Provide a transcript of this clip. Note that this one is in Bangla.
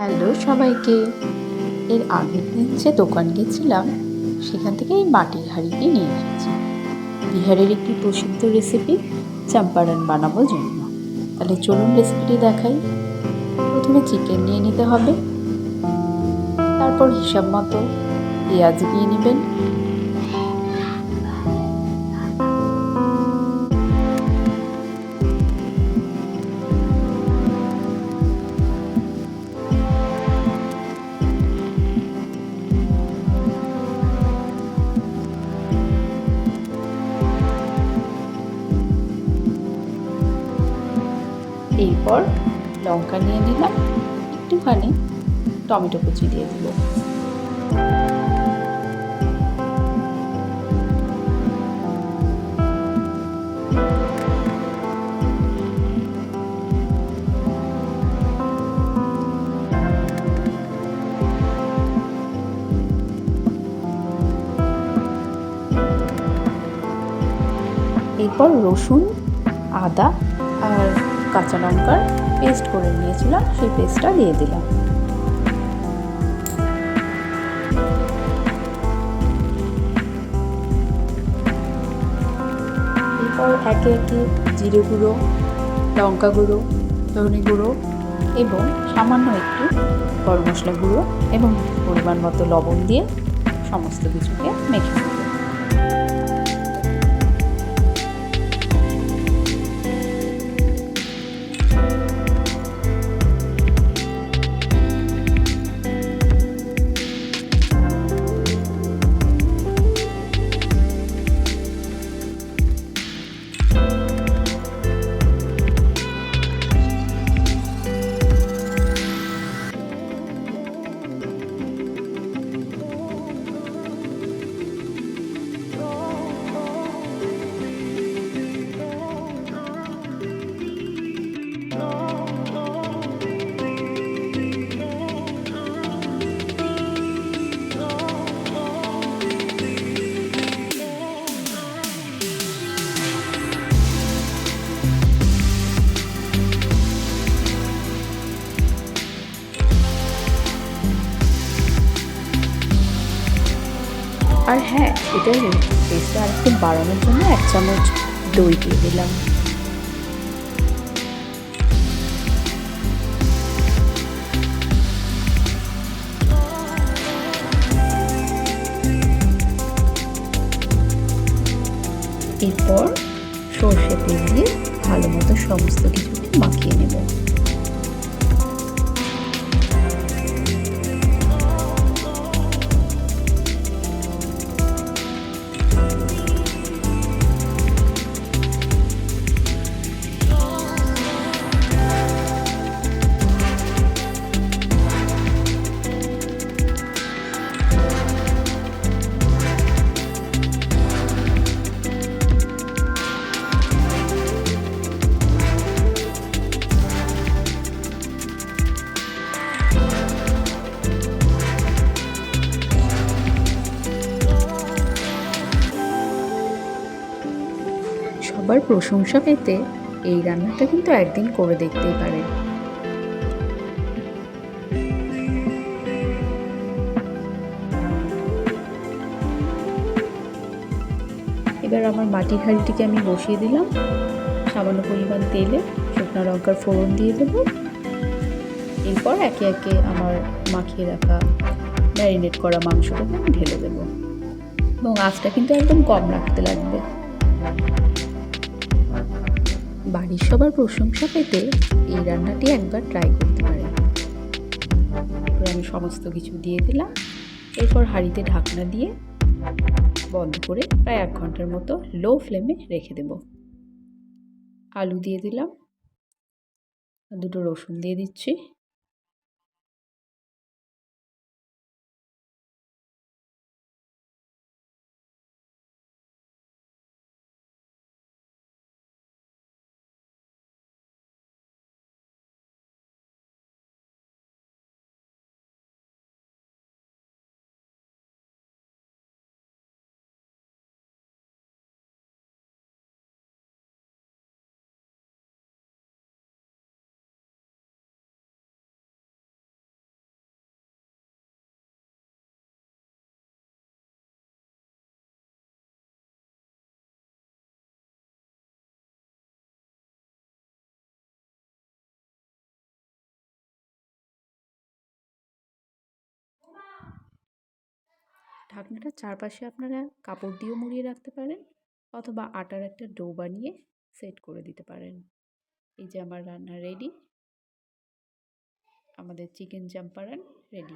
হ্যালো সবাইকে। এর আগের দিন যে দোকান গেছিলাম সেখান থেকে এই মাটির হাঁড়িটি নিয়ে এসেছি। বিহারের একটি প্রসিদ্ধ রেসিপি চম্পারন বানাবো জন্য। তাহলে চলুন রেসিপিটি দেখাই। প্রথমে চিকেন নিয়ে নিতে হবে, তারপর হিসাব মতো পেঁয়াজ দিয়ে নেবেন, এরপর লঙ্কা নিয়ে নিলাম, একটুখানি টমেটো কুচি দিয়ে দিল। এরপর রসুন, আদা আর কাঁচা লঙ্কার পেস্ট করে নিয়েছিলাম, সেই পেস্টটা দিয়ে দিলাম। এরপর একে একে জিরে গুঁড়ো, লঙ্কা গুঁড়ো, ধনে গুঁড়ো এবং সামান্য একটু গরম মশলা গুঁড়ো এবং পরিমাণ মতো লবণ দিয়ে সমস্ত কিছুকে মেখে নেব। আর হ্যাঁ, এটার টেস্টটা আরেকটু বাড়ানোর জন্য 1 চামচ দই দিয়ে দিলাম। এরপর সর্ষে তেল দিয়ে ভালো মতো সমস্ত কিছুকে মাখিয়ে নেব। সবার প্রশংসা পেতে এই রান্নাটা কিন্তু একদিন করে দেখতেই পারেন। এবার আমার মাটির হাঁড়িটিকে আমি বসিয়ে দিলাম, সামান্য পরিমাণ তেলে শুকনো লঙ্কার ফোড়ন দিয়ে দেবো। এরপর একে একে আমার মাখিয়ে রাখা ম্যারিনেট করা মাংসটাকে আমি ঢেলে দেবো এবং আঁচটা কিন্তু একদম কম রাখতে লাগবে। বাড়ির সবার প্রশংসা পেতে এই রান্নাটি একবার ট্রাই করতে পারেন। এরপর আমি সমস্ত কিছু দিয়ে দিলাম। এরপর হাঁড়িতে ঢাকনা দিয়ে বন্ধ করে প্রায় 1 ঘন্টার মতো লো ফ্লেমে রেখে দেব। আলু দিয়ে দিলাম, 2টো রসুন দিয়ে দিচ্ছি, ঢাকনাটার চারপাশে আপনারা কাপড় দিয়েও মুড়িয়ে রাখতে পারেন, অথবা আটার একটা ডো বানিয়ে সেট করে দিতে পারেন। এই যে আমার রান্না রেডি, আমাদের চিকেন চাম্পারান রেডি।